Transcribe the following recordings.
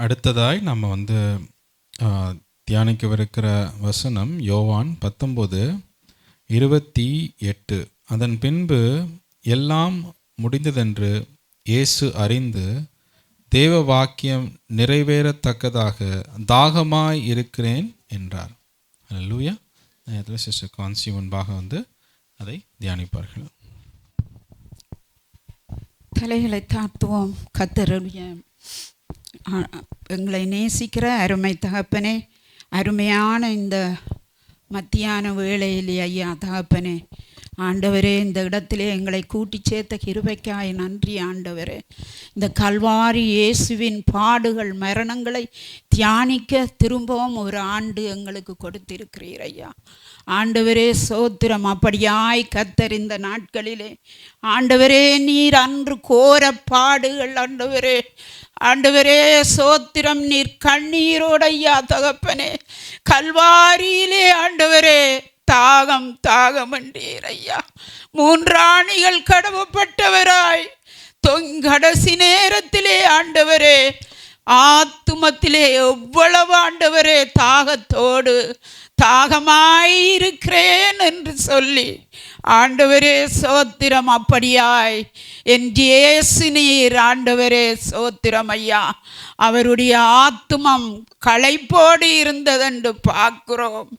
அடுத்ததாய் நம்ம தியானிக்கவிருக்கிற வசனம் யோவான் 19:28. அதன் பின்பு எல்லாம் முடிந்ததென்று இயேசு அறிந்து தேவ வாக்கியம் நிறைவேறத்தக்கதாக தாகமாய் இருக்கிறேன் என்றார். அல்லேலூயா. சிஸ்டர் கான்சி முன்பாக அதை தியானிப்பார்கள். தலைகளை தாழ்த்துவோம். கர்த்தருடைய எங்களை நேசிக்கிற அருமை தகப்பனே, அருமையான இந்த மத்தியான வேளையிலே ஐயா தகப்பனே, ஆண்டவரே, இந்த இடத்திலே எங்களை கூட்டி சேர்த்த கிருபைக்காய் நன்றி ஆண்டவரே. இந்த கல்வாரி இயேசுவின் பாடுகள் மரணங்களை தியானிக்க திரும்பவும் ஒரு ஆண்டு எங்களுக்கு கொடுத்திருக்கிறீர் ஐயா. ஆண்டவரே சோத்திரம். அப்படியாய் கர்த்தர் இந்த நாட்களிலே ஆண்டவரே, நீர் அன்று கோர பாடுகள் ஆண்டவரே, ஆண்டவரே சோத்திரம், நீர் கண்ணீரோடையா தகப்பனே கல்வாரியிலே ஆண்டவரே தாகம் என்றீர் ஐயா. 3 ஆணிகள் கடவுப்பட்டவராய் கடைசி நேரத்திலே ஆண்டவரே ஆத்துமத்திலே எவ்வளவு ஆண்டவரே தாகமாயிருக்கிறேன் என்று சொல்லி ஆண்டவரே சோத்திரம். அப்படியாய் என் இயேசு நீர் ஆண்டவரே சோத்திரம் ஐயா, அவருடைய ஆத்துமம் களைப்போடு இருந்ததென்று பார்க்கிறோம்.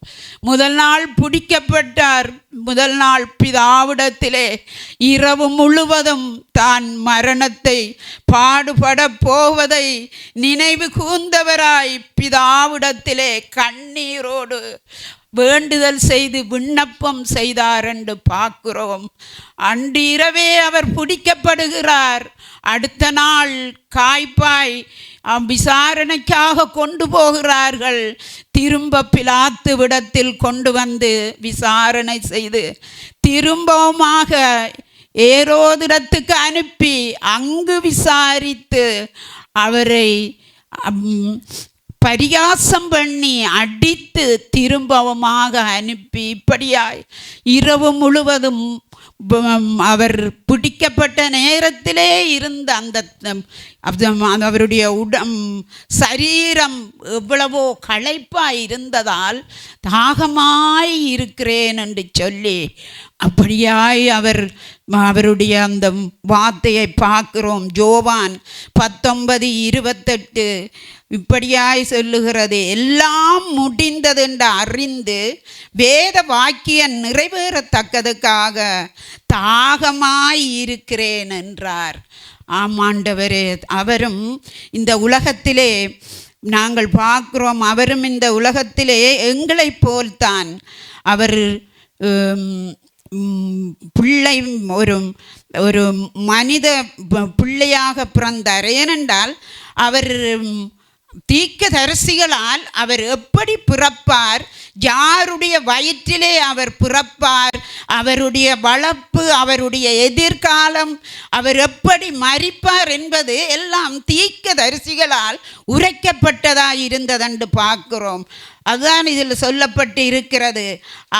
முதல் நாள் பிடிக்கப்பட்டார். முதல் நாள் பிதாவிடத்திலே இரவு முழுவதும் தான் மரணத்தை பாடுபட போவதை நினைவு கூர்ந்தவராய் பிதாவிடத்திலே கண்ணீரோடு வேண்டுதல் செய்து விண்ணப்பம் செய்தார் என்று பார்க்கிறோம். அன்று இரவே அவர் பிடிக்கப்படுகிறார். அடுத்த நாள் காய்ப்பாய் விசாரணைக்காக கொண்டு போகிறார்கள். திரும்ப பிலாத்து விடத்தில் கொண்டு வந்து விசாரணை செய்து திரும்பவுமாக ஏரோதிடத்துக்கு அனுப்பி அங்கு விசாரித்து அவரை பரிகாசம் பண்ணி அடித்து திரும்பவுமாக அனுப்பி இப்படியாய் இரவு முழுவதும் அவர் பிடிக்கப்பட்ட நேரத்திலே இருந்த அந்த அவருடைய சரீரம் எவ்வளவோ களைப்பாய் இருந்ததால் தாகமாய் இருக்கிறேன் என்று சொல்லி அப்படியாய் அவருடைய அந்த வார்த்தையை பார்க்கிறோம். யோவான் 19:28 இப்படியாய் சொல்லுகிறது, எல்லாம் முடிந்தது என்று அறிந்து வேத வாக்கியம் நிறைவேறத்தக்கதுக்காக தாகமாய் இருக்கிறேன் என்றார். ஆமாண்டவரே, அவரும் இந்த உலகத்திலே நாங்கள் பார்க்கிறோம், அவரும் இந்த உலகத்திலே எங்களைப் போல்தான் அவர் பிள்ளை ஒரு மனித பிள்ளையாக பிறந்தார். ஏனென்றால் அவர் தீர்க்கதரிசிகளால் அவர் எப்படி பிறப்பார், யாருடைய வயிற்றிலே அவர் பிறப்பார், அவருடைய வளர்ப்பு, அவருடைய எதிர்காலம், அவர் எப்படி மரிப்பார் என்பது எல்லாம் தீர்க்கதரிசிகளால் உரைக்கப்பட்டதாக இருந்ததென்று பார்க்கிறோம். அதுதான் இதில் சொல்லப்பட்டு இருக்கிறது.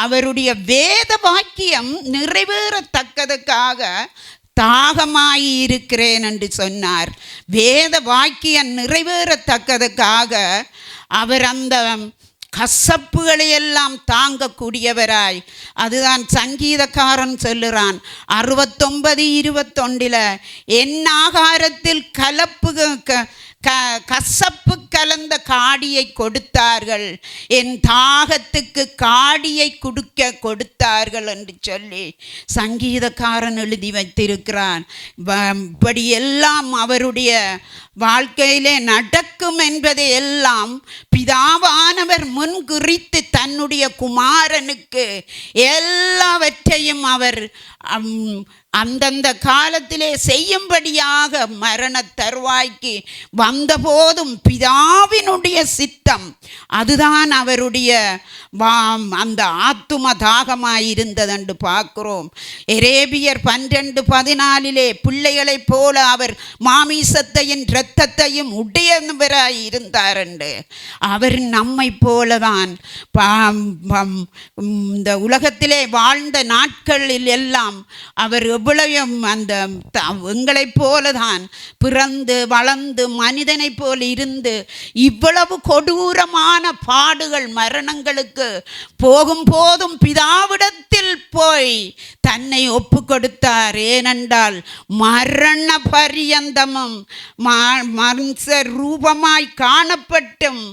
அவருடைய வேத வாக்கியம் நிறைவேறத்தக்கதுக்காக தாகமாயிருக்கிறேன் என்று சொன்னார். வேத வாக்கியம் நிறைவேறத்தக்கதுக்காக அவர் அந்த கசப்புகளையெல்லாம் தாங்கக்கூடியவராய், அதுதான் சங்கீதக்காரன் சொல்லுறான் 69:21 என் ஆகாரத்தில் கசப்பு கலந்த காடியை கொடுத்தார்கள், என் தாகத்துக்கு காடியை கொடுத்தார்கள் என்று சொல்லி சங்கீதக்காரன் எழுதி வைத்திருக்கிறான். இப்படி எல்லாம் அவருடைய வாழ்க்கையிலே நடக்கும் என்பதை எல்லாம் பிதாவானவர் முன்குறித்து தன்னுடைய குமாரனுக்கு எல்லாவற்றையும் அவர் அந்தந்த காலத்திலே செய்யும்படியாக மரண தருவாய்க்கு வந்தபோதும் பிதாவினுடைய சித்தம் அதுதான் அவருடைய அந்த ஆத்தும தாகமாயிருந்ததென்று பார்க்கிறோம். எரேபியர் 12:14 பிள்ளைகளைப் போல அவர் மாமிசத்தையும் இரத்தத்தையும் உடையவராய் இருந்தார் என்று. அவர் நம்மை போலதான் இந்த உலகத்திலே வாழ்ந்த நாட்களில் எல்லாம் அவர் எவ்வளவும் எங்களைப் போலதான் பிறந்து வளர்ந்து மனிதனைப் போல் இருந்து இவ்வளவு கொடூரமான பாடுகள் மரணங்களுக்கு போதும் பிதாவிடத்தில் போய் தன்னை ஒப்பு கொடுத்தார். ஏனென்றால் மரண பரியந்தமும் மனுஷ ரூபமாய் காணப்பட்டும்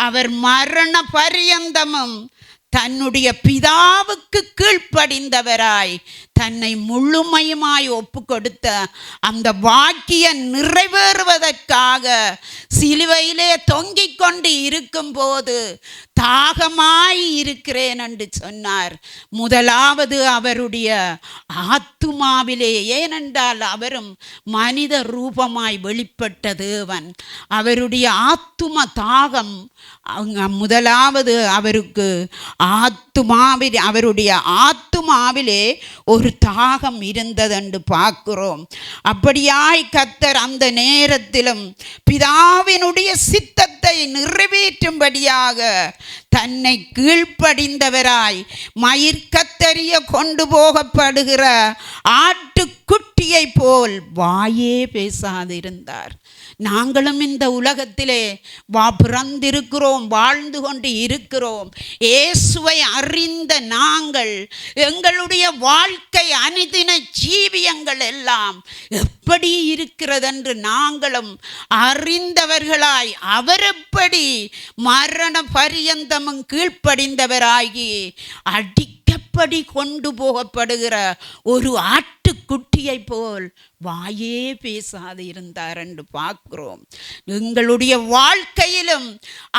அவர் மரண பரியந்தமும் தன்னுடைய பிதாவுக்கு கீழ்ப்படிந்தவராய் தன்னை முழுமையுமாய் ஒப்பு கொடுத்த அந்த வாக்கியம் நிறைவேறுவதற்காக சிலுவையிலே தொங்கிக் கொண்டு இருக்கும்போது தாகமாய் இருக்கிறேன் என்று சொன்னார். முதலாவது அவருடைய ஆத்துமாவிலே, ஏனென்றால் அவரும் மனித ரூபமாய் வெளிப்பட்ட தேவன். அவருடைய ஆத்தும தாகம் முதலாவது அவருக்கு அவருடைய ஆத்துமாவிலே ஒரு தாகம் இருந்ததென்று பார்க்கிறோம். அப்படியாய் கர்த்தர் அந்த நேரத்திலும் பிதாவினுடைய சித்தத்தை நிறைவேற்றும்படியாக தன்னை கீழ்ப்படிந்தவராய் மயிர்கத்தறிய கொண்டு போகப்படுகிற ஆட்டுக்குட்டியை போல் வாயே பேசாதிருந்தார். நாங்களும் இந்த உலகத்திலே பிறந்திருக்கிறோம், வாழ்ந்து கொண்டு இருக்கிறோம். இயேசுவை அறிந்த நாங்கள் எங்களுடைய வாழ்க்கை அனுதின ஜீவியங்கள் எல்லாம் எப்படி இருக்கிறதென்று நாங்களும் அறிந்தவர்களாய் அவர் எப்படி மரண பரியந்தமும் கீழ்ப்படிந்தவராகி அடிக்கப்படி கொண்டு போகப்படுகிற ஒரு ஆட்டுக்குட்டியை போல் வாயே பேசாது இருந்தார் என்று பார்க்கிறோம். எங்களுடைய வாழ்க்கையிலும்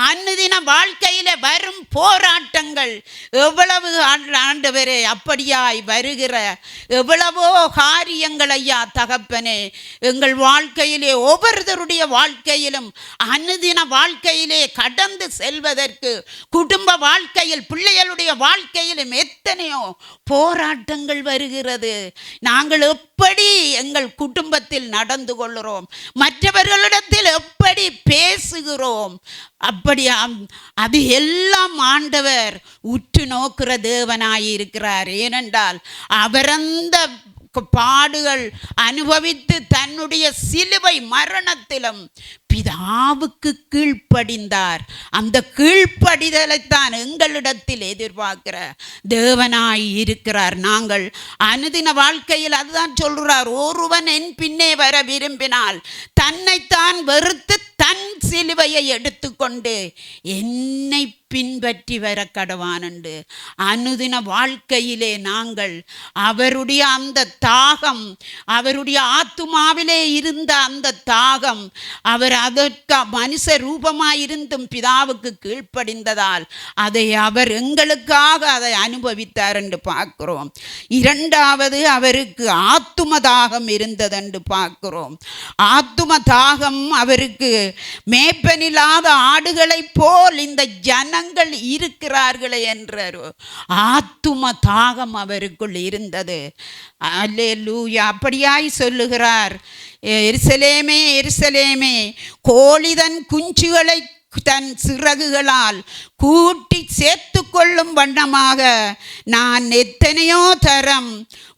அன்னுதின வாழ்க்கையில வரும் போராட்டங்கள் எவ்வளவு ஆண்டவரே அப்படியாய் வருகிற எவ்வளவோ காரியங்கள் ஐயா தகப்பனே எங்கள் வாழ்க்கையிலே ஒவ்வொருத்தருடைய வாழ்க்கையிலும் அன்னுதின வாழ்க்கையிலே கடந்து செல்வதற்கு குடும்ப வாழ்க்கையில் பிள்ளைகளுடைய வாழ்க்கையிலும் எத்தனையோ போராட்டங்கள் வருகிறது. நாங்கள் எப்படி எங்கள் குடும்பத்தில் நடந்து கொள்கிறோம், மற்றவர்களிடத்தில் எப்படி பேசுகிறோம், அப்படி அது எல்லாம் ஆண்டவர் உற்று நோக்கிற தேவனாயிருக்கிறார். ஏனென்றால் அவர் அந்த பாடுகள் அனுபவித்து தன்னுடைய சிலுவை மரணத்திலும் பிதாவுக்கு கீழ்ப்படிந்தார். அந்த கீழ்ப்படிதலைத்தான் எங்களிடத்தில் எதிர்பார்க்கிற தேவனாய் இருக்கிறார். நாங்கள் அனுதின வாழ்க்கையில் அதுதான் சொல்கிறார், ஒருவன் என் பின்னே வர விரும்பினால் தன்னைத்தான் வெறுத்து தன் சிலுவையை எடுத்துக்கொண்டு என்னை பின்பற்றி வர கடவான் என்று. அனுதின வாழ்க்கையிலே நாங்கள் அவருடைய அந்த தாகம், அவருடைய ஆத்துமாவிலே இருந்த அந்த தாகம், அவர் அதற்கு மனுஷ ரூபமாயிருந்தும் பிதாவுக்கு கீழ்ப்படிந்ததால் அதை அவர் எங்களுக்காக அதை அனுபவித்தார் என்று பார்க்கிறோம். இரண்டாவது அவருக்கு ஆத்தும தாகம் இருந்ததென்று பார்க்கிறோம். ஆத்தும தாகம் அவருக்கு மேய்ப்பனில்லாத ஆடுகளைப் போல் இந்த ஜனங்கள் இருக்கிறார்களே என்ற ஆத்தும தாகம் அவருக்குள் இருந்தது. அல்லேலூயா. அப்படியாய் சொல்லுகிறார், எருசலேமே எருசலேமே, கோழிதன் குஞ்சுகளை தன் சிறகுகளால் கூட்டி சேர்த்து கொள்ளும் வண்ணமாக நான் எத்தனையோ தரம்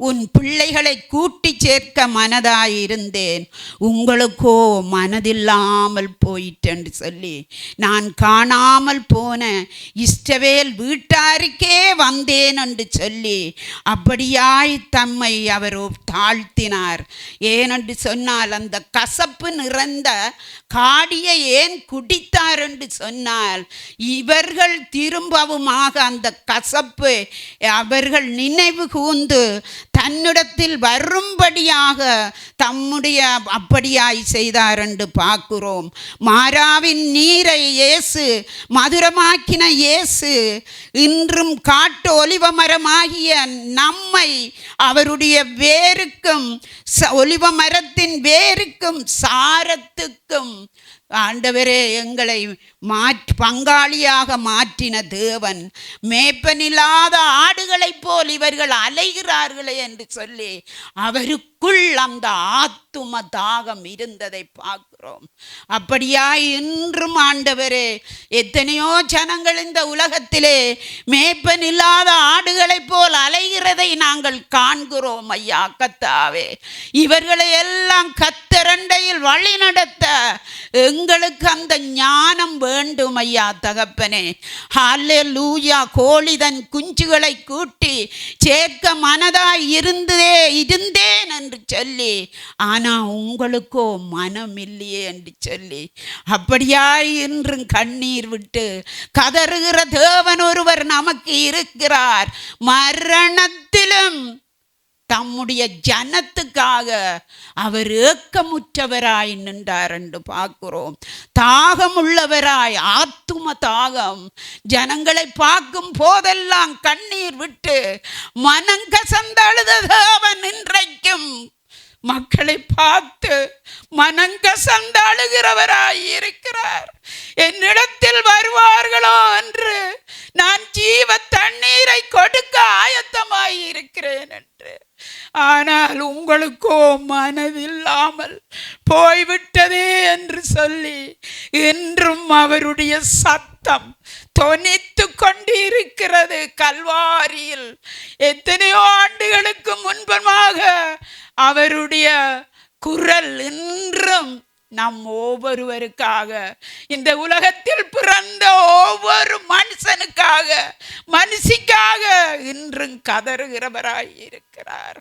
உன் பிள்ளைகளை கூட்டி சேர்க்க மனதாயிருந்தேன், உங்களுக்கோ மனதில்லாமல் போயிட்டென்று சொல்லி நான் காணாமல் போன இஸ்ரவேல் வீட்டாருக்கே வந்தேன் என்று சொல்லி அப்படியாய் தம்மை அவர் தாழ்த்தினார். ஏனென்று சொன்னால் அந்த கசப்பு நிறைந்த காடியை ஏன் குடித்தார் என்று சொன்னால் இவர்கள் திரும்பவுமாக அந்த கசப்பு அவர்கள் நினைவு கூர்ந்து தன்னிடத்தில் வரும்படியாக தம்முடைய அப்படியாய் செய்தார் என்று பார்க்கிறோம். மாறாவின் நீரை இயேசு மதுரமாக்கின இயேசு இன்றும் காட்டு ஒலிவ மரமாகிய நம்மை அவருடைய வேருக்கும் ஒலிவ மரத்தின் வேருக்கும் சாரத்துக்கும் ஆண்டவரே எங்களை பங்காளியாக மாற்றின தேவன். மேய்ப்பனில்லாத ஆடுகளைப் போல் இவர்கள் அலைகிறார்களே என்று சொல்லி அவருக்குள் அந்த ஆத்தும தாகம் இருந்ததை பார்க்கிறோம். பார்க்கிறோம். அப்படியாய் இன்றும் ஆண்டவரே, எத்தனையோ ஜனங்கள் இந்த உலகத்திலே மேய்ப்பன் இல்லாத ஆடுகளைப் போல் அலைகிறதை நாங்கள் காண்கிறோம் ஐயா கர்த்தாவே. இவர்களை எல்லாம் கர்த்தரண்டையில் வழி நடத்த எங்களுக்கு அந்த ஞானம் வேண்டும் ஐயா தகப்பனே. ஹல்லேலூயா. கோழி தன் குஞ்சுகளை கூட்டி சேர்க்க மனதாய் இருந்தேன் என்று சொல்லி, ஆனால் உங்களுக்கோ மனம் இல்லையே என்று சொல்லி, அப்படியாய் இன்றும் கண்ணீர் விட்டு கதறுகிற தேவன் ஒருவர் நமக்கு இருக்கிறார். மரணத்திலும் தம்முடைய ஜனத்துக்காக அவர் ஏக்கமுற்றவராய் நின்றார் என்று பார்க்கிறோம். தாகமுள்ளவராய், ஆத்தும தாகம். ஜனங்களை பார்க்கும் போதெல்லாம் கண்ணீர் விட்டு மனங்கசந்து அழுத தேவன் இன்றைக்கும் மக்களை பார்த்து மனங்கசந்து அழுகிறவராய் இருக்கிறார். என்னிடத்தில் வருவார்களோ என்று நான் ஜீவ தண்ணீரை கொடுக்க ஆயத்தமாய் இருக்கிறேன் என்று. ஆனால் உங்களுக்கோ மனதில்லாமல் போய்விட்டதே என்று சொல்லி இன்றும் அவருடைய சத்தம் தொனித்து கொண்டிருக்கிறது கல்வாரியில். எத்தனையோ ஆண்டுகளுக்கு முன்பமாக அவருடைய குரல் இன்றும் நம் ஒவ்வொருவருக்காக, இந்த உலகத்தில் பிறந்த ஒவ்வொரு மனுஷிக்காக இன்றும் கதறுகிறவராய் இருக்கிறார்.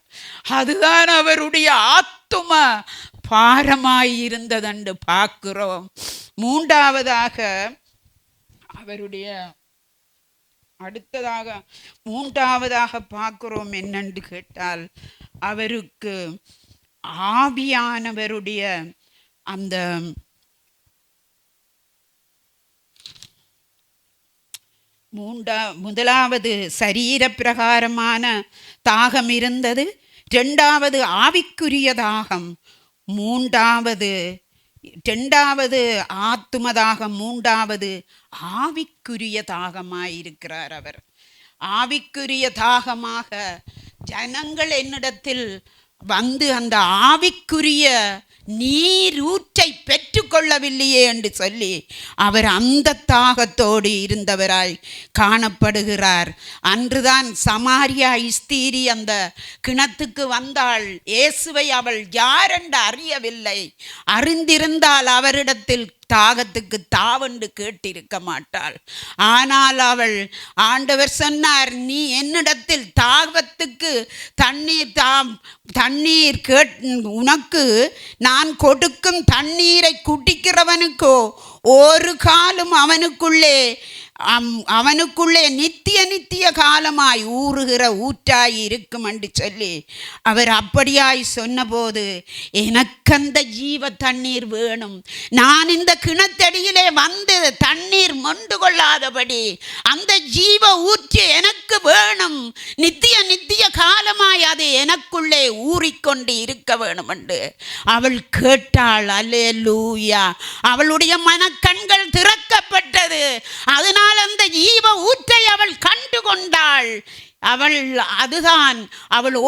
அதுதான் அவருடைய ஆத்தும பாரமாய் இருந்ததென்று பார்க்கிறோம். மூன்றாவதாக பார்க்கிறோம் என்னென்று கேட்டால், அவருக்கு ஆவியானவருடைய அந்த முதலாவது சரீர பிரகாரமான தாகம் இருந்தது, இரண்டாவது ஆவிக்குரிய தாகம், இரண்டாவது ஆத்தும தாகம், மூன்றாவது ஆவிக்குரிய தாகமாயிருக்கிறார் அவர். ஆவிக்குரிய தாகமாக ஜனங்கள் என்னிடத்தில் வந்து அந்த ஆவிக்குரிய நீரூற்றை பெற்றுக்கொள்ளவில்லையே என்று சொல்லி அவர் அந்த தாகத்தோடு இருந்தவராய் காணப்படுகிறார். அன்றுதான் சமாரியா ஸ்திரீ அந்த கிணத்துக்கு வந்தாள். இயேசுவை அவள் யாரென்று அறியவில்லை. அறிந்திருந்தால் அவரிடத்தில் தாகத்துக்கு தாவென்று கேட்டிருக்க மாட்டாள். ஆனால் அவள், ஆண்டவர் சொன்னார், நீ என்னிடத்தில் தாகத்துக்கு தண்ணீர் உனக்கு நான் கொடுக்கும் தண்ணீரை குடிக்கிறவனுக்கோ ஒரு காலம் அவனுக்குள்ளே நித்திய காலமாய் ஊறுகிற ஊற்றாய் இருக்கும் என்று சொல்லி அவர் அப்படியாய் சொன்னபோது, எனக்கு அந்த ஜீவ தண்ணீர் வேணும். நான் இந்த கிணத்தடியிலே வந்து தண்ணீர் மொண்டு கொள்ளாதபடி அந்த ஜீவ ஊற்று எனக்கு வேணும். நித்திய காலமாய் அது எனக்குள்ளே ஊறிக்கொண்டு இருக்க வேணும் என்று அவள் கேட்டாள். அல்லேலூயா. அவளுடைய மனக்கண்கள் திறக்கப்பட்டது. அதனால் அந்த ஜீவ ஊற்றை அவள் கண்டு கொண்டாள். அவள்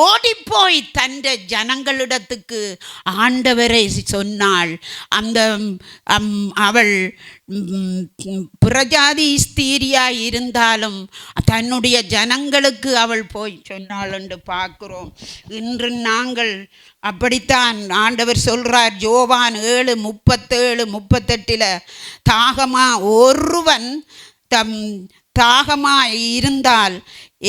ஓடிப்போய் தந்த ஜனங்களிடத்துக்கு ஆண்டவரை சொன்னாள். அவள் புறஜாதி ஸ்திரீயாய் இருந்தாலும் தன்னுடைய ஜனங்களுக்கு அவள் போய் சொன்னாள் என்று பார்க்கிறோம். இன்று நாங்கள் அப்படித்தான் ஆண்டவர் சொல்றார். யோவான் 7:37-38 ஒருவன் தாகமாய் இருந்தால்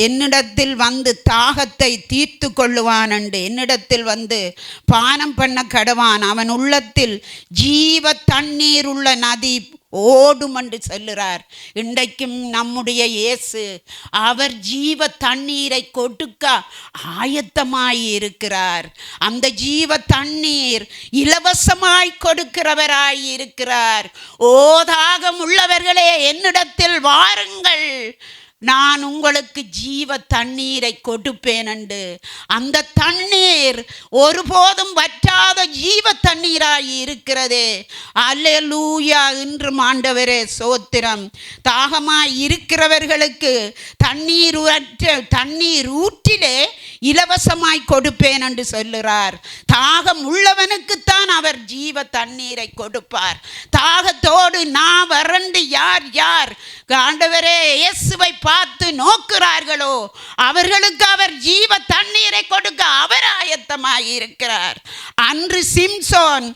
என்னிடத்தில் வந்து தாகத்தை தீர்த்து கொள்ளுவான் என்று, என்னிடத்தில் வந்து பானம் பண்ண கடவான். அவன் உள்ளத்தில் ஜீவ தண்ணீர் உள்ள நதி ஓடும் என்று சொல்லுறார். இன்றைக்கும் நம்முடைய இயேசு அவர் ஜீவ தண்ணீரை கொடுக்க ஆயத்தமாய் இருக்கிறார். அந்த ஜீவ தண்ணீர் இலவசமாய் கொடுக்கிறவராய் இருக்கிறார். ஓ தாகம் உள்ளவர்களே, என்னிடத்தில் வாருங்கள், நான் உங்களுக்கு ஜீவ தண்ணீரை கொடுப்பேன் என்று. அந்த தண்ணீர் ஒருபோதும் வற்றாத ஜீவ தண்ணீராய் இருக்கிறதே. அல்லேலூயா. இன்றும் ஆண்டவரே சோத்திரம். தாகமாய் இருக்கிறவர்களுக்கு தண்ணீர் ஊற்றிலே இலவசமாய் கொடுப்பேன் என்று சொல்லுறார். தாகம் உள்ளவனுக்குத்தான் அவர் ஜீவ தண்ணீரை கொடுப்பார். தாகத்தோடு நான் வறண்டு யார் ஆண்டவரே இயேசுவை பார்த்து நோக்குறார்களோ அவர்களுக்கு அவர் ஜீவ தண்ணீரை கொடுக்க அவர் ஆயத்தமாய் இருக்கிறார். அன்று சிம்சோன்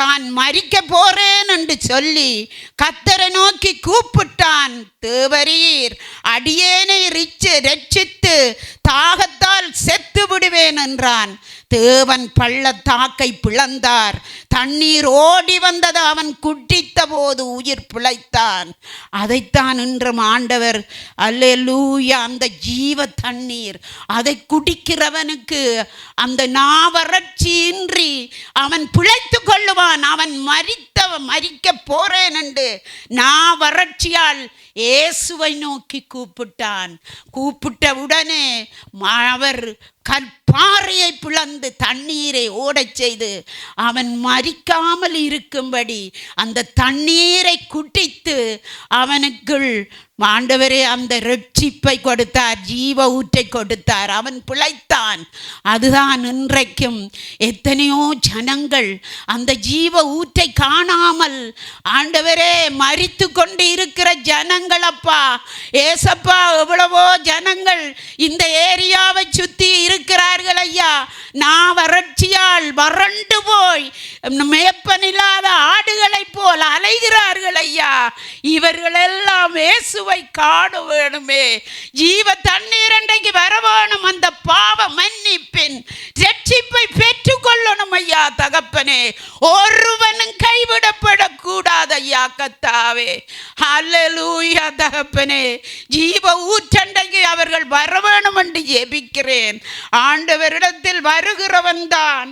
தான் மரிக்க போறேன் என்று சொல்லி கர்த்தரை நோக்கி கூப்பிட்டான். தேவரீர் அடியேனை ரட்சித்து தாகத்தால் செத்து விடுவேன் என்றான். தேவன் பள்ளத்தாக்கை பிளந்தார். தண்ணீர் ஓடி வந்தது. அவன் குடித்த போது உயிர் பிழைத்தான். அதைத்தான் இன்றும் ஆண்டவர் அல்லேலூயா அந்த ஜீவ தண்ணீர் அதை குடிக்கிறவனுக்கு அந்த நாவறட்சியின்றி அவன் பிழைத்து கொள்ளுவான். அவன் மரிக்க போறேன் என்று நாவறட்சியால் இயேசுவை நோக்கி கூப்பிட்டான். கூப்பிட்ட உடனே அவர் கற்பாறையை பிளந்து தண்ணீரை ஓடச் செய்து அவன் மரிக்காமல் இருக்கும்படி அந்த தண்ணீரை குடித்து அவனுக்குள் ஆண்டவரே அந்த ரட்சிப்பை கொடுத்தார், ஜீவ ஊற்றை கொடுத்தார். அவன் பிழைத்தான். அதுதான் இன்றைக்கும் எத்தனையோ ஜனங்கள் அந்த ஜீவ ஊற்றை காணாமல் ஆண்டவரே மரித்து கொண்டு இருக்கிற ஜனங்கள் அப்பா ஏசப்பா, எவ்வளவோ ஜனங்கள் இந்த ஏரியாவை சுற்றி இருக்கிறார்கள் ஐயா. நான் வறட்சியால் வறண்டு போய் மேப்பனில்லாத ஆடுகளைப் போல் அலைகிறார்கள் ஐயா. இவர்களெல்லாம் இயேசுவை காண வேணுமே. ஜீவ தண்ணீர் அன்றைக்கு வர வேணும். அந்த பாவ மன்னிப்பின் ரட்சிப்பை பெற்றுக்கொள்ளணும் ஐயா. தகப்பனே, ஒருவனும் கைவிடப்படக்கூடாது ஐயா. கர்த்தாவே அல்லேலூயா. தகப்பனே, ஜீவ ஊற்றண்டைக்கு அவர்கள் வர வேணும் என்று ஜெபிக்கிறேன். ஆண்டவரிடத்தில் வருகிறவன் தான்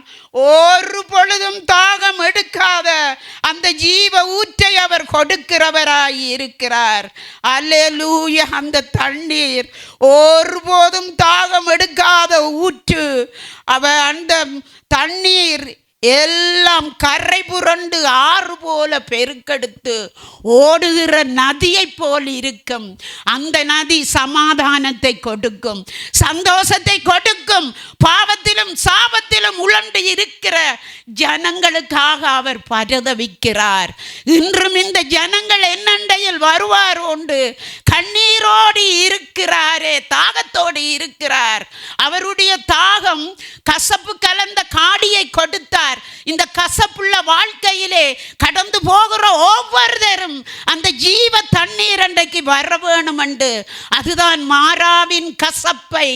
ஒரு பொழுதும் தாகம் எடுக்காத அந்த ஜீவ ஊற்றை அவர் கொடுக்கிறவராய் இருக்கிறார். அல்லேலூயா. அந்த தண்ணீர் ஒருபோதும் தாகம் எடுக்காத ஊற்று. அந்த தண்ணீர் எல்லாம் கரை புரண்டு ஆறு போல பெருக்கெடுத்து ஓடுகிற நதியை போல் இருக்கும். அந்த நதி சமாதானத்தை கொடுக்கும், சந்தோஷத்தை கொடுக்கும். பாவத்திலும் சாபத்திலும் உழண்டு இருக்கிற ஜனங்களுக்காக அவர் பரிதவிக்கிறார். இன்றும் இந்த ஜனங்கள் என்னண்டையில் வருவார் உண்டு கண்ணீரோடு இருக்கிறாரே, தாகத்தோடு இருக்கிறார். அவருடைய தாகம் கசப்பு கலந்த காடியை கொடுத்தார். இந்த கசப்புள்ள வாழ்க்கையிலே கடந்து போகிற ஒவ்வொருத்தரும் அந்த ஜீவ தண்ணீர் அன்றைக்கு வர வேணும் என்று, அதுதான் மாறாவின் கசப்பை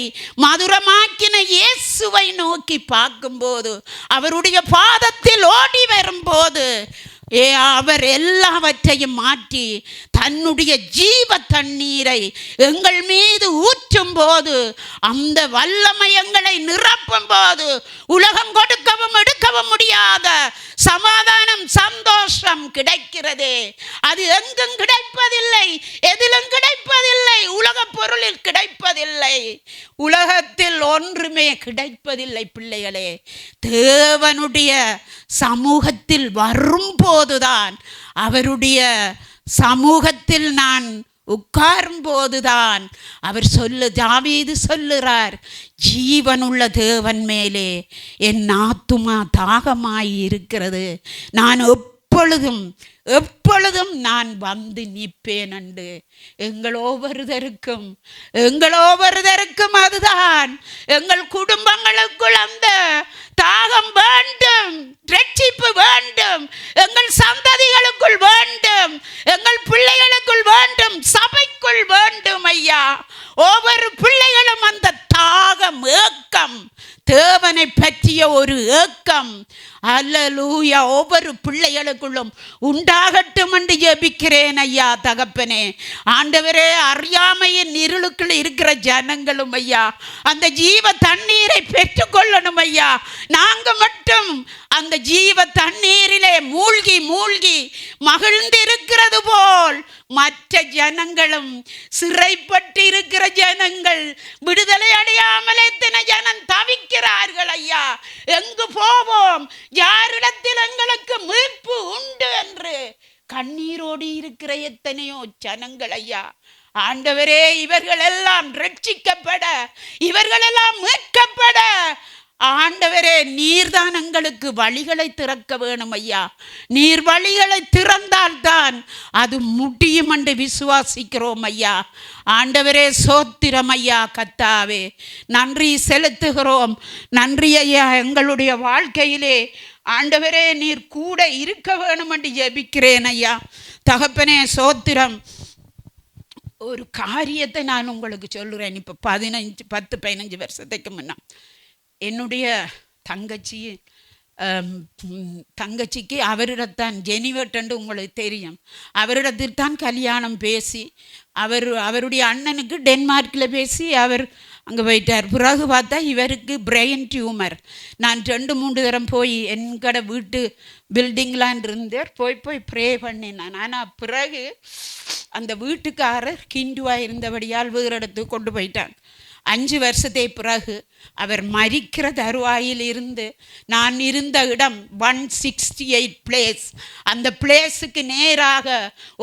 மதுரமாக்கின இயேசுவை நோக்கி பார்க்கும்போது, அவருடைய பாதத்தில் ஓடி வரும்போது அவர் எல்லாவற்றையும் மாற்றி தன்னுடைய ஜீவ தண்ணீரை எங்கள் மீது ஊற்றும் போது, அந்த வல்லமை எங்களை நிரப்பும் போது, உலகம் கொடுக்கவும் எடுக்கவும் முடியாத சமாதானம், சந்தோஷம் கிடைக்கிறதே. அது எங்கும் கிடைப்பதில்லை, எதிலும் கிடைப்பதில்லை, உலக பொருளில் கிடைப்பதில்லை, உலகத்தில் ஒன்றுமே கிடைப்பதில்லை. பிள்ளைகளே, தேவனுடைய சமூகத்தில் வரும்போதுதான், அவருடைய சமூகத்தில் நான் உட்காரும் போதுதான் அவர் தாவீது சொல்லுறார், ஜீவனுள்ள தேவன் மேலே என் ஆத்துமா தாகமாய் இருக்கிறது, நான் எப்பொழுதும் நான் வந்து நிற்பேன் என்று. எங்கள் ஒவ்வொருத்தருக்கும் அதுதான். எங்கள் குடும்பங்களுக்குள் அந்த தாகம் வேண்டும், ரட்சிப்பு வேண்டும், எங்கள் சந்ததிகளுக்குள் வேண்டும், எங்கள் பிள்ளைகளுக்குள் வேண்டும், சபைக்குள் வேண்டும் ஐயா. ஒவ்வொரு பிள்ளைகளும் அந்த தாகம், ஏக்கம், தேவனை பற்றிய ஒரு ஏக்கம், அல்லேலூயா. ஒவ்வொரு பிள்ளைகளுக்குள்ளும் உண்டாகட்டும் என்று ஜெபிக்கிறேன் ஐயா தகப்பனே. ஆண்டவரே, அறியாமையின் இருளுக்குள் இருக்கிற ஜனங்களும் ஐயா அந்த ஜீவ தண்ணீரை பெற்றுக்கொள்ளணும் ஐயா. நாங்க மட்டும் அந்த ஜீவ தண்ணீரிலே மூழ்கி மூழ்கி மகிழ்ந்திருக்கிறது போல் மற்ற ஜனங்களும், சிறைப்பட்டு இருக்கிற ஜனங்கள், விடுதலை அடையாமல் எத்தனை ஜனம் தவிக்கிறார்கள் ஐயா. எங்கு போவோம், யாரிடத்தில் எங்களுக்கு மீட்பு உண்டு என்று கண்ணீரோடு இருக்கிற எத்தனையோ ஜனங்கள் ஐயா. ஆண்டவரே, இவர்கள் எல்லாம் ரட்சிக்கப்பட, இவர்கள் எல்லாம் மீட்கப்பட ஆண்டவரே, நீர்தான் எங்களுக்கு வழிகளை திறக்க வேணும் ஐயா. நீர் வழிகளை திறந்தால்தான் அது முடியும் என்று விசுவாசிக்கிறோம் ஐயா. ஆண்டவரே, சோத்திரம் ஐயா. கத்தாவே, நன்றி செலுத்துகிறோம். நன்றி ஐயா. எங்களுடைய வாழ்க்கையிலே ஆண்டவரே நீர் கூட இருக்க வேணும் என்று ஜெபிக்கிறேன் ஐயா. தகப்பனே, சோத்திரம். ஒரு காரியத்தை நான் உங்களுக்கு சொல்லுறேன். இப்போ 10-15 வருஷத்துக்கு முன்ன என்னுடைய தங்கச்சிக்கு அவரிடத்தான் ஜெனிவெட்டு உங்களுக்கு தெரியும். அவரிடத்தில் தான் கல்யாணம் பேசி அவருடைய அண்ணனுக்கு டென்மார்க்கில் பேசி அவர் அங்கே போயிட்டார். பிறகு பார்த்தா இவருக்கு பிரெயின் டியூமர். நான் 2-3 தரம் போய் என்கட வீட்டு பில்டிங்லாம் இருந்தேன், போய் ப்ரே பண்ணினான். ஆனால் பிறகு அந்த வீட்டுக்காரர் கிண்டுவாக இருந்தபடியால் வேறு இடத்துக்கு கொண்டு போயிட்டான். 5 வருஷத்தை பிறகு அவர் மரிக்கிற தருவாயில் இருந்து, நான் இருந்த இடம் 168 பிளேஸ், அந்த பிளேஸுக்கு நேராக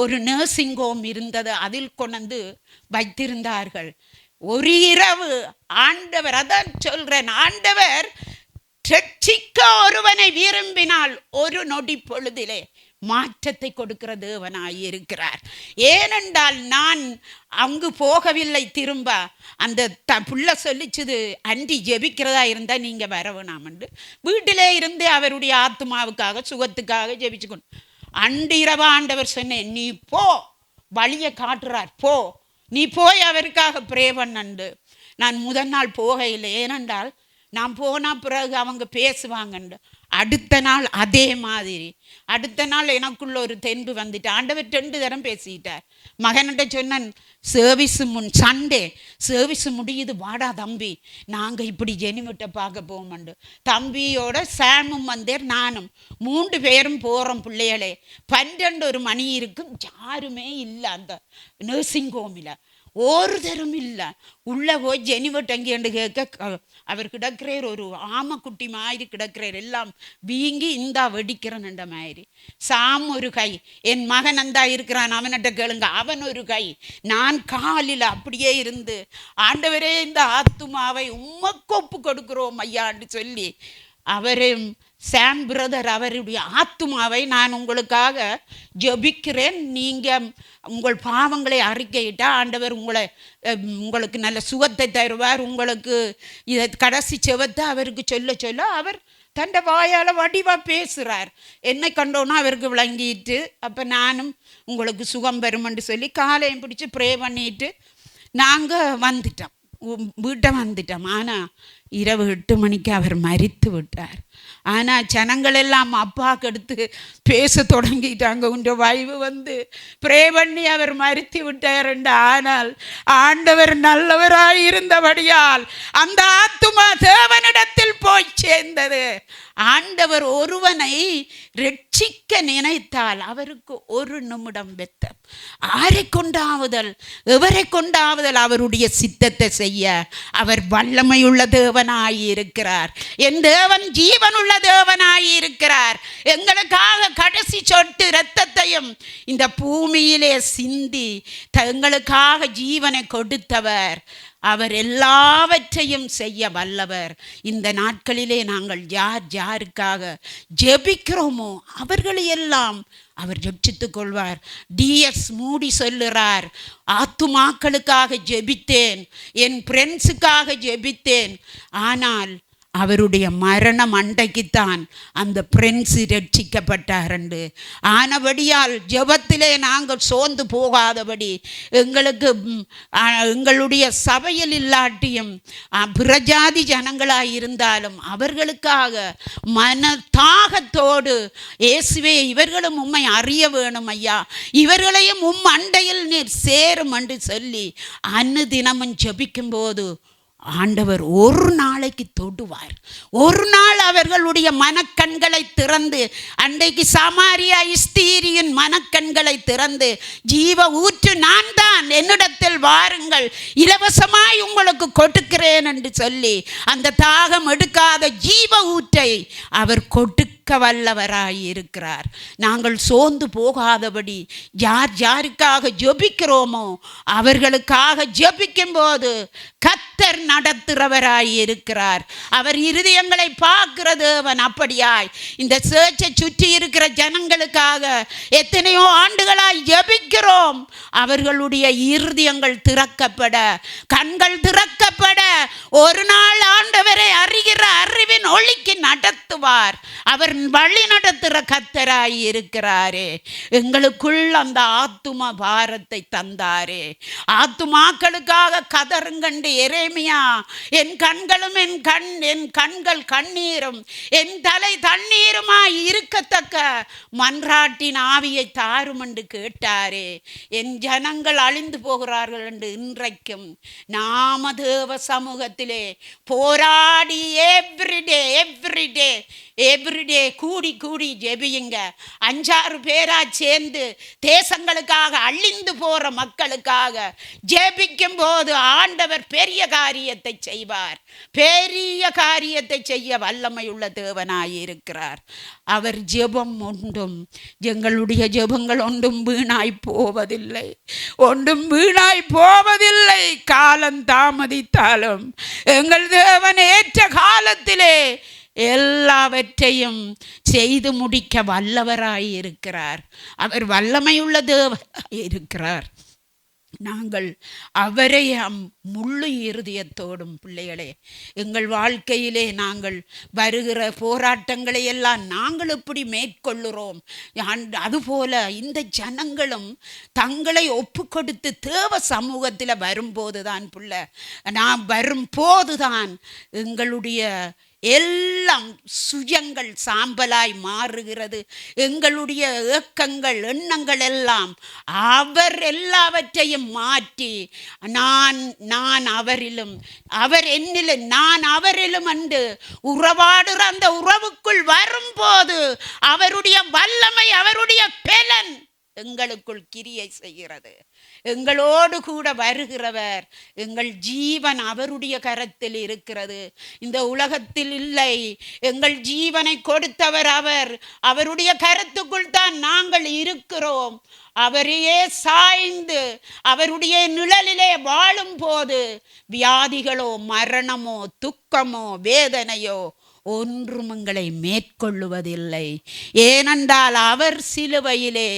ஒரு நர்சிங் ஹோம் இருந்தது. அதில் கொண்டு வைத்திருந்தார்கள். ஒரு இரவு ஆண்டவர், அதான் சொல்கிறேன், ஆண்டவர் ரட்சிக்க ஒருவனை விரும்பினால் ஒரு நொடி பொழுதிலே மாற்றத்தை கொடுக்கிற தேவனாய் இருக்கிறார். ஏனென்றால் நான் அங்கு போகவில்லை. திரும்ப அந்த புள்ள சொல்லிச்சுது, அண்டி ஜெபிக்கிறதா இருந்தால் நீங்கள் வர வேணாமண்டு வீட்டிலே இருந்து அவருடைய ஆத்மாவுக்காக சுகத்துக்காக ஜெபிச்சுக்கொண்டு அன்றிரவா ஆண்டவர் சொன்னேன், நீ போ, வழியை காட்டுறார், போ, நீ போய் அவருக்காக ப்ரே பண்ணண்டு. நான் முதல் நாள் போகையில், ஏனென்றால் நான் போனால் பிறகு அவங்க பேசுவாங்கண்டு. அடுத்த நாள் அதே மாதிரி, அடுத்த நாள் எனக்குள்ள ஒரு தென்பு வந்துட்டு ஆண்டவர் 2 தரம் பேசிக்கிட்டார். மகன்கிட்ட சொன்னேன், சண்டே சர்வீஸ் முடியுது, வாடா தம்பி, நாங்கள் இப்படி ஜெனிவிட்ட பார்க்க போவோம்ண்டு. தம்பியோட சாமும் வந்தேர், நானும் 3 பேரும் போகிறோம். பிள்ளைகளே 12 மணி இருக்கும், யாருமே இல்லை அந்த நர்சிங் ஹோமில், ஒருத்தரும் இல்லை. உள்ளே போய் ஜெனிவட்டங்கேண்டு கேட்க, அவர் கிடக்கிறார், ஒரு ஆமைக்குட்டி மாதிரி கிடக்கிறார், எல்லாம் வீங்கி இந்தா வெடிக்கிறேன்ன்ற மாதிரி. சாம் ஒரு கை, என் மகன் அந்தா இருக்கிறான், அவன்கிட்ட கேளுங்க, அவன் ஒரு கை, நான் காலில் அப்படியே இருந்து, ஆண்டவரே இந்த ஆத்துமாவை உமக்கு ஒப்பு கொடுக்கிறோம் ஐயான்னு சொல்லி, அவரும் சாம் பிரதர் அவருடைய ஆத்துமாவை நான் உங்களுக்காக ஜெபிக்கிறேன், நீங்கள் உங்கள் பாவங்களை அறிக்கையிட்டால் ஆண்டவர் உங்களுக்கு நல்ல சுகத்தை தருவார். உங்களுக்கு இதை கடைசி செவத்தை அவருக்கு சொல்ல அவர் தண்டை வாயால் வடிவாக பேசுகிறார். என்னை கண்டோன்னா அவருக்கு விளங்கிட்டு, அப்போ நானும் உங்களுக்கு சுகம் வருமென்று சொல்லி காலையும் பிடிச்சி ப்ரே பண்ணிட்டு நாங்கள் வீட்டை வந்துட்டோம். ஆனால் இரவு 8 மணிக்கு அவர் மரித்து விட்டார். ஆனால் ஜனங்கள் எல்லாம் அப்பாவுக்கு எடுத்து பேச தொடங்கிட்டாங்க. உன்ற வைவு வந்து ப்ரே பண்ணி அவர் மரித்து விட்டார் என்று. ஆனால் ஆண்டவர் நல்லவராய் இருந்தபடியால் அந்த ஆத்துமா தேவனிடத்தில் போய் சேர்ந்தது. ஆண்டவர் ஒருவனை ரட்சிக்க நினைத்தால் அவருக்கு 1 நிமிடம் வெத்தம். ஆரை கொண்டாவுதல், எவரை கொண்டாவுதல், அவருடைய சித்தத்தை செய்ய அவர் வல்லமையுள்ள தேவனாயிருக்கிறார். என் தேவன் ஜீவனுள்ள தேவனாயிருக்கிறார். எங்களுக்காக கடைசி சொட்டு இரத்தத்தையும் இந்த பூமியிலே சிந்தி எங்களுக்காக ஜீவனை கொடுத்தவர். அவர் எல்லாவற்றையும் செய்ய வல்லவர். இந்த நாட்களிலே நாங்கள் யாருக்காக ஜெபிக்கிறோமோ அவர்களையெல்லாம் அவர் ரட்சித்துக் கொள்வார். டிஎஸ் மூடி சொல்லுறார், ஆத்துமாக்களுக்காக ஜெபித்தேன், என் ஃப்ரெண்ட்ஸுக்காக ஜெபித்தேன், ஆனால் அவருடைய மரணம் அண்டைக்குத்தான் அந்த பிரின்ஸ் ரட்சிக்கப்பட்டாரண்டு. ஆனபடியால் ஜெபத்திலே நாங்கள் சோர்ந்து போகாதபடி எங்களுடைய சபையில் இல்லாட்டியும் பிரஜாதி ஜனங்களாக இருந்தாலும் அவர்களுக்காக மனதாகத்தோடு இயேசுவே இவர்களும் உம்மை அறிய வேணும் ஐயா, இவர்களையும் அண்டையில் நீர் சேரும் என்று சொல்லி அனுதினமும் ஜெபிக்கும் போது ஆண்டவர் ஒரு நாளைக்கு தொடுவார். ஒரு நாள் அவர்களுடைய மனக்கண்களை திறந்து, அன்றைக்கு சமாரியா ஸ்திரீயின் மனக்கண்களை திறந்து, ஜீவ ஊற்று நான் தான், என்னிடத்தில் வாருங்கள், இலவசமாய் உங்களுக்கு கொடுக்கிறேன் என்று சொல்லி அந்த தாகம் எடுக்காத ஜீவ ஊற்றை அவர் கொடுக்க வல்லவராய் இருக்கிறார். நாங்கள் சோர்ந்து போகாதபடி யார் யாருக்காக ஜெபிக்கிறோமோ அவர்களுக்காக ஜெபிக்கும் போது கர்த்தர் நடத்துகிறவராய் இருக்கிறார். அவர் இருதயங்களை பார்க்கிறது அவன். அப்படியாய் இந்த சேர்ச்சை சுற்றி இருக்கிற ஜனங்களுக்காக எத்தனையோ ஆண்டுகளாய் ஜெபிக்கிறோம். அவர்களுடைய இருதயங்கள் திறக்கப்பட, கண்கள் திறக்கப்பட, ஒரு நாள் ஆண்டவரை அறிகிற அறிவின் ஒளிக்கு நடத்துவார். அவர் வழி நடத்துகிற கர்த்தராய் இருக்கிறாரே. எங்களுக்குள் அந்த ஆத்தும பாரத்தை தந்தாரே. ஆத்துமாக்களுக்காக கதறுங்கண்டு எரேமியா, என் கண்களும் என் கண்கள் கண்ணீரும் என் தலை தண்ணீருமாய் இருக்கத்தக்க மன்றாட்டின் ஆவியை தாரும் என்று கேட்டாரே. என் ஜனங்கள் அழிந்து போகிறார்கள் என்று இன்றைக்கும் நாம தேவ சமூகத்திலே போராடி எவ்ரிடே கூடி ஜெபியுங்க. 5-6 பேரா சேர்ந்து தேசங்களுக்காக அழிந்து போற மக்களுக்காக ஜெபிக்கும் போது ஆண்டவர் பெரிய காரியத்தை செய்வார். பெரிய காரியத்தை செய்ய வல்லமையுள்ள தேவனாய் இருக்கிறார். அவர் ஜெபம் ஒன்றும், எங்களுடைய ஜெபங்கள் ஒன்றும் வீணாய் போவதில்லை. காலம் தாமதித்தாலும் எங்கள் தேவன் ஏற்ற காலத்திலே எல்லாவற்றையும் செய்து முடிக்க வல்லவராய் இருக்கிறார். அவர் வல்லமையுள்ள தேவனாய் இருக்கிறார். நாங்கள் அவரை முழு இருதயத்தோடும் பிள்ளைகளே, எங்கள் வாழ்க்கையிலே நாங்கள் வருகிற போராட்டங்களை எல்லாம் நாங்கள் எப்படி மேற்கொள்ளுறோம், அதுபோல இந்த ஜனங்களும் தங்களை ஒப்பு கொடுத்து தேவ சமூகத்தில் வரும்போதுதான் வரும்போதுதான் எங்களுடைய எல்லாம் சுயங்கள் சாம்பலாய் மாறுகிறது. எங்களுடைய ஏக்கங்கள் எண்ணங்கள் எல்லாம் அவர் எல்லாவற்றையும் மாற்றி நான் அவரிலும் அவர் என்னிலும் நான் அவரிலும் என்று உறவாடுற அந்த உறவுக்குள் வரும்போது அவருடைய வல்லமை அவருடைய பலன் எங்களுக்குள் கிரியை செய்கிறது. எங்களோடு கூட வருகிறவர். எங்கள் ஜீவன் அவருடைய கரத்தில் இருக்கிறது, இந்த உலகத்தில் இல்லை. எங்கள் ஜீவனை கொடுத்தவர் அவர். அவருடைய கரத்துக்குள் தான் நாங்கள் இருக்கிறோம். அவரையே சாய்ந்து அவருடைய நிழலிலே வாழும் போது வியாதிகளோ மரணமோ துக்கமோ வேதனையோ ஒன்றும் எங்களை மேற்கொள்ளுவதில்லை. ஏனென்றால் அவர் சிலுவையிலே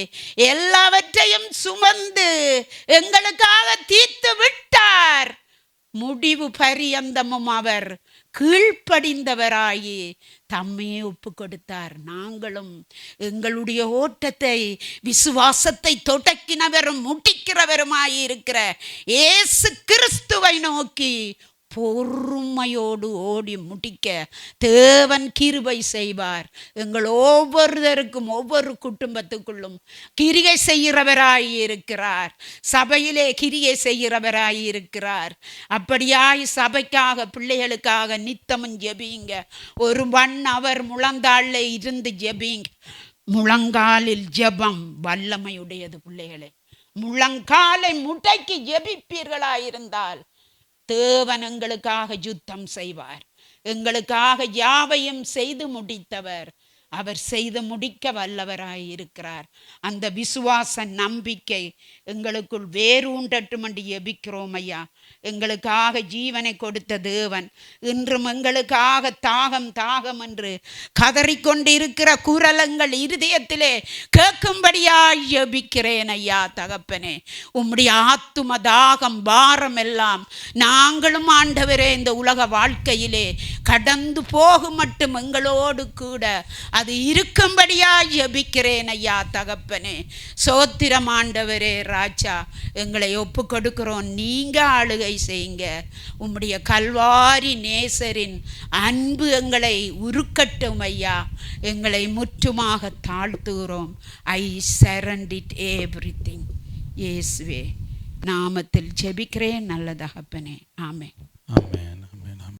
எல்லாவற்றையும் சுமந்து எங்களுக்காக தீர்த்து விட்டார். முடிவு பரியந்தமும் அவர் கீழ்ப்படிந்தவராயி தம்மையே ஒப்பு கொடுத்தார். நாங்களும் எங்களுடைய ஓட்டத்தை விசுவாசத்தை தொடக்கினவரும் முடிக்கிறவருமாயிருக்கிற இயேசு கிறிஸ்துவை நோக்கி பொறுமையோடு ஓடி முடிக்க தேவன் கிருபை செய்வார். எங்கள் ஒவ்வொருத்தருக்கும் ஒவ்வொரு குடும்பத்துக்குள்ளும் கிரியை செய்கிறவராய் இருக்கிறார். சபையிலே கிரியை செய்கிறவராய் இருக்கிறார். அப்படியாய் சபைக்காக பிள்ளைகளுக்காக நித்தமும் ஜெபிங்க. ஒரு 1 hour முழந்தாளில் இருந்து ஜெபிங்க. முழங்காலில் ஜெபம் வல்லமையுடையது பிள்ளைகளே. முழங்காலை முட்டைக்கு ஜெபிப்பீர்களாயிருந்தால் தேவன் எங்களுக்காக யுத்தம் செய்வார். எங்களுக்காக யாவையும் செய்து முடித்தவர். அவர் செய்து முடிக்க வல்லவராய் இருக்கிறார். அந்த விசுவாச நம்பிக்கை எங்களுக்குள் வேரூண்டட்டும் என்று எபிக்கிறோம் ஐயா. எங்களுக்காக ஜீவனை கொடுத்த தேவன் இன்றும் எங்களுக்காக தாகம் தாகம் என்று கதறிக்கொண்டிருக்கிற குரலங்கள் இருதயத்திலே கேட்கும்படியாய் எபிக்கிறேன் ஐயா. தகப்பனே, உம்முடைய ஆத்தும தாகம் பாரம் எல்லாம் நாங்களும் ஆண்டவரே இந்த உலக வாழ்க்கையிலே கடந்து போகும் மட்டும் எங்களோடு கூட அது இருக்கும்படியாய் ஜெபிக்கிறேன் ஐயா. தகப்பனே, சோத்திரம் ஆண்டவரே. ராஜா, எங்களை ஒப்பு கொடுக்கிறோம். நீங்க ஆளுகை செய்யுங்க. உம்முடைய கல்வாரி நேசரின் அன்பு எங்களை உருக்கட்டும் ஐயா. எங்களை முற்றுமாக தாழ்த்துகிறோம். ஐ சரண்ட் இட் எவ்ரிதிங். இயேசுவே நாமத்தில் ஜெபிக்கிறேன் நல்ல தகப்பனே. ஆமென். ஆமென்.